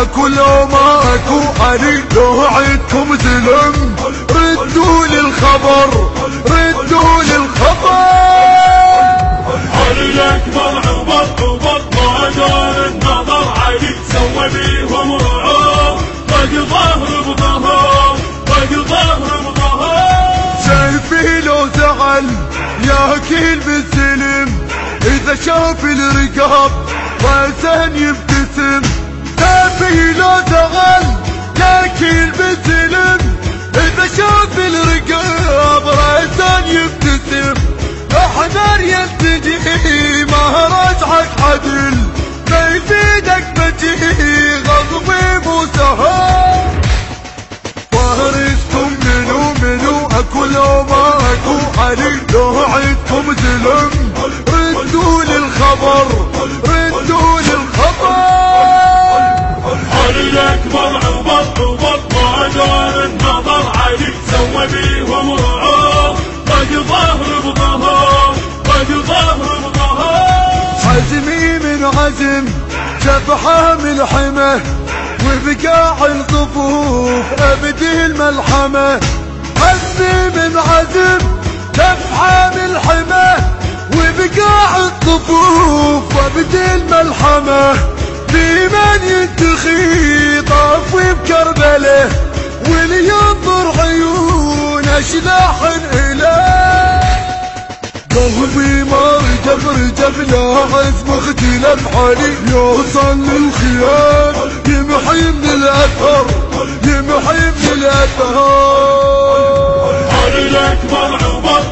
اكو لو ما اكو علي، لو عدتم ظلم ردوا لي الخبر، ردوا لي الخبر. علي الاكبر عبر ما دار النظر، علي سوى بيهم رعوب طق ظهر بظهر، طق ظهر بظهر. سيفي لو زعل ياكل بالسلم، اذا شاف الرقاب راسا يبتسم. سيفي لو زعل ياكل بالسلم، اذا شاف الرقاب راسا يبتسم. احذر يلتجي ما رجعك عدل، سيفي دقبتي غضبي مو سهل. فارستم منو اكو لو ما اكو علي، لو عدتم ظلم ردوا لي الخبر، ردوا لي الخبر. علي الاكبر عبر ما دار النظر، علي سوى بيهم رعوب طق ظهر بظهر، طق ظهر بظهر. عزمي من عزم شفحه من حمه، وبقاع الصفوف ابدي الملحمه. عزمي من عزم شفحه من حمه، وبقاع الصفوف وابدي الملحمه. في من ينتخي طافي بكربله، واللي ينظر عيون اشلاح اله. قلبي ما رجب لا عزم اختلف علي، يوصل للخيام يمحي من الاثر، يمحي من الاثر. علي الاكبر عبر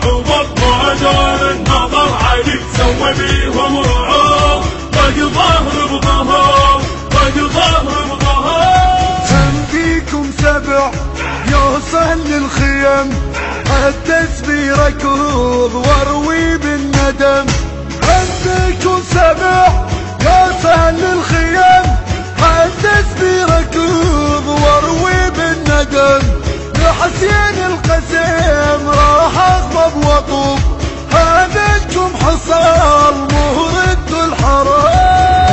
ما دار النظر، علي سوى بيهم رعوب طق ظهر بظهر، طق ظهر بظهر. كم فيكم سبع يوصل للخيام، التسبي ركض واروي بالندم. عندكم سبع يوصل للخيام، التسبي ركض واروي بالندم. لحسين القسم راح اغضب واطوف، هذاكم حصار مهرد الحرام.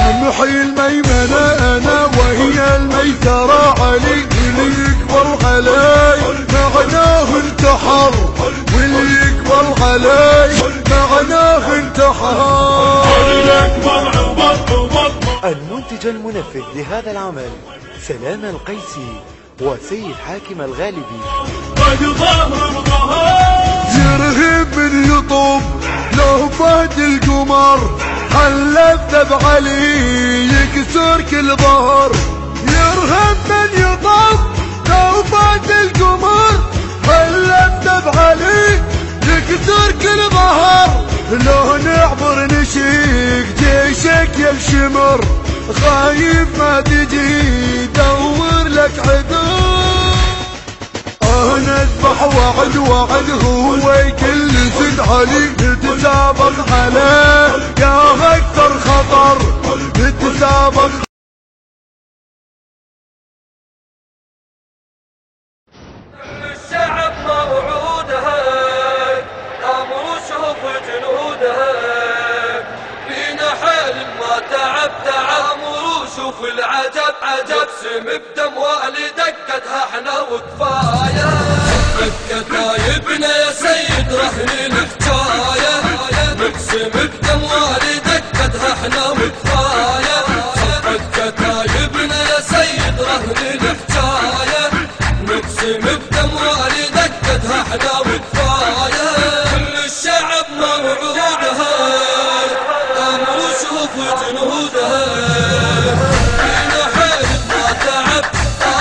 امحي الميمنه انا وهي الميسره، علي اللي يكبر علي معناه انتحر، واللي يكبر علي معناه انتحر. علي الاكبر عبر. المنتج المنفذ لهذا العمل سلامة القيسي وسيد حاكم الغالبي. طق ظهر بظهر. يرهب من يطوب لو فات القمر، حلفت بعلي يكسر كل ظهر. يرهب من يطوب لو فات القمر، حلفت بعلي يكسر كل ظهر. لو نعبر نشيك جيشك يا الشمر، خايف ما تجي دور لك عذر. انا اذبح وعد هو كل زد علي، نتسابق عليه يا اكثر خطر، نتسابق. الشعب موعودها امر شوف جنودها، فينا حيل ما تعب امر شوف العجب عجب. سم بدم والدك قدها احنا وكفايه، كتايبنا يا سيد رهن الحكايه. نقسم بدم والدك قدها احنا وكفايه، كتايبنا يا سيد رهن الحكايه. نقسم بدم والدك قدها احنا وكفايه. كل الشعب موعودها امر شوف جنودها، فينا حيل ما تعب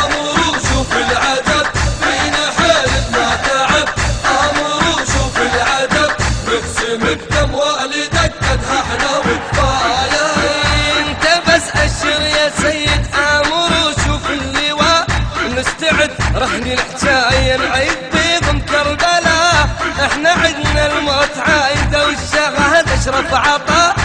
امر شوف العجب. فينا حيل ما تعب امر شوف العجب. نقسم بدم والدك قدها احنا وكفايه. انت بس اشر يا سيد امر شوف اللواء، نستعد رهن الحكايه نعيد بيض كربلاء. احنا عدنا الموت عايده والشهاده اشرف عطاء،